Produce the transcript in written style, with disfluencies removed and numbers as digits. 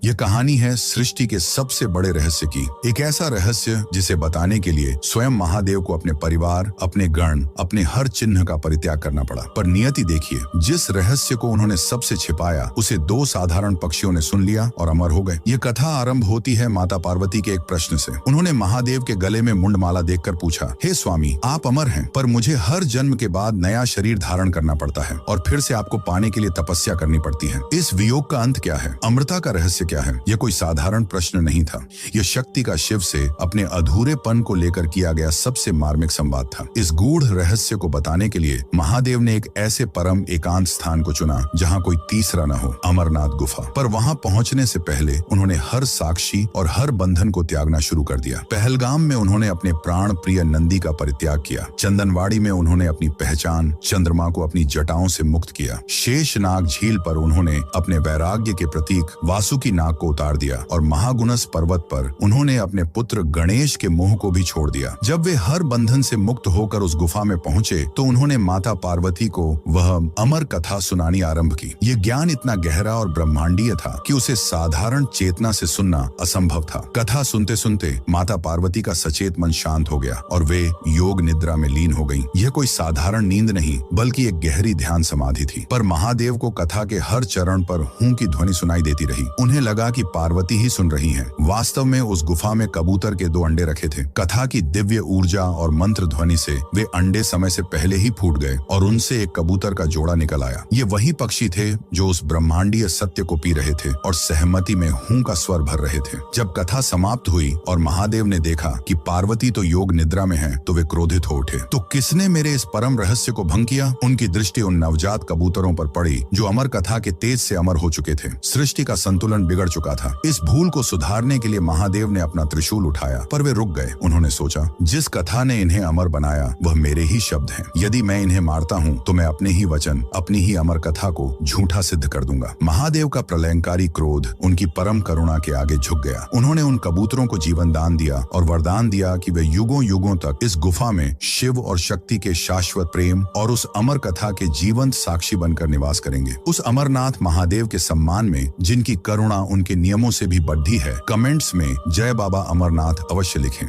यह कहानी है सृष्टि के सबसे बड़े रहस्य की। एक ऐसा रहस्य जिसे बताने के लिए स्वयं महादेव को अपने परिवार, अपने गण, अपने हर चिन्ह का परित्याग करना पड़ा। पर नियति देखिए, जिस रहस्य को उन्होंने सबसे छिपाया उसे दो साधारण पक्षियों ने सुन लिया और अमर हो गए। ये कथा आरंभ होती है माता पार्वती के एक प्रश्न से। उन्होंने महादेव के गले में मुंडमाला देखकर पूछा, हे स्वामी, आप अमर हैं, पर मुझे हर जन्म के बाद नया शरीर धारण करना पड़ता है और फिर से आपको पाने के लिए तपस्या करनी पड़ती है। इस वियोग का अंत क्या है? अमृता का रहस्य क्या है? यह कोई साधारण प्रश्न नहीं था। यह शक्ति का शिव से अपने अधूरेपन को लेकर किया गया सबसे मार्मिक संवाद था। इस गूढ़ रहस्य को बताने के लिए महादेव ने एक ऐसे परम एकांत स्थान को चुना जहां कोई तीसरा न हो, अमरनाथ गुफा। पर वहां पहुंचने से पहले उन्होंने हर साक्षी और हर बंधन को त्यागना शुरू कर दिया। पहलगाम में उन्होंने अपने प्राण प्रिय नंदी का परित्याग किया। चंदनवाड़ी में उन्होंने अपनी पहचान चंद्रमा को अपनी जटाओं से मुक्त किया। शेषनाग झील पर उन्होंने अपने वैराग्य के प्रतीक वासुकी नाग को उतार दिया और महागुनस पर्वत पर उन्होंने अपने पुत्र गणेश के मोह को भी छोड़ दिया। जब वे हर बंधन से मुक्त होकर उस गुफा में पहुंचे तो उन्होंने माता पार्वती को वह अमर कथा सुनानी आरंभ की। ये ज्ञान इतना गहरा और ब्रह्मांडीय था कि उसे साधारण चेतना से सुनना असंभव था। कथा सुनते सुनते माता पार्वती का सचेत मन शांत हो गया और वे योग निद्रा में लीन हो गईं। यह कोई साधारण नींद नहीं बल्कि एक गहरी ध्यान समाधि थी। पर महादेव को कथा के हर चरण पर हूं की ध्वनि सुनाई देती रही। उन्हें लगा कि पार्वती ही सुन रही हैं। वास्तव में उस गुफा में कबूतर के 2 अंडे रखे थे। कथा की दिव्य ऊर्जा और मंत्र ध्वनि से वे अंडे समय से पहले ही फूट गए और उनसे एक कबूतर का जोड़ा निकल आया। ये वही पक्षी थे जो उस ब्रह्मांडीय सत्य को पी रहे थे और सहमति में हूं का स्वर भर रहे थे। जब कथा समाप्त हुई और महादेव ने देखा कि पार्वती तो योग निद्रा में है तो वे क्रोधित हो उठे। तो किसने मेरे इस परम रहस्य को भंग किया? उनकी दृष्टि उन नवजात कबूतरों पर पड़ी जो अमर कथा के तेज से अमर हो चुके थे। सृष्टि का संतुलन बिगड़ चुका था। इस भूल को सुधारने के लिए महादेव ने अपना त्रिशूल उठाया, पर वे रुक गए। उन्होंने सोचा, जिस कथा ने इन्हें अमर बनाया वह मेरे ही शब्द हैं। यदि मैं इन्हें मारता हूँ तो मैं अपने ही वचन, अपनी ही अमर कथा को झूठा सिद्ध कर दूंगा। महादेव का प्रलयंकारी क्रोध उनकी परम करुणा के आगे झुक गया। उन्होंने उन कबूतरों को जीवन दान दिया और वरदान दिया कि वे युगों युगों तक इस गुफा में शिव और शक्ति के शाश्वत प्रेम और उस अमर कथा के जीवंत साक्षी बनकर निवास करेंगे। उस अमरनाथ महादेव के सम्मान में जिनकी करुणा उनके नियमों से भी बढ़ी है, कमेंट्स में जय बाबा अमरनाथ अवश्य लिखें।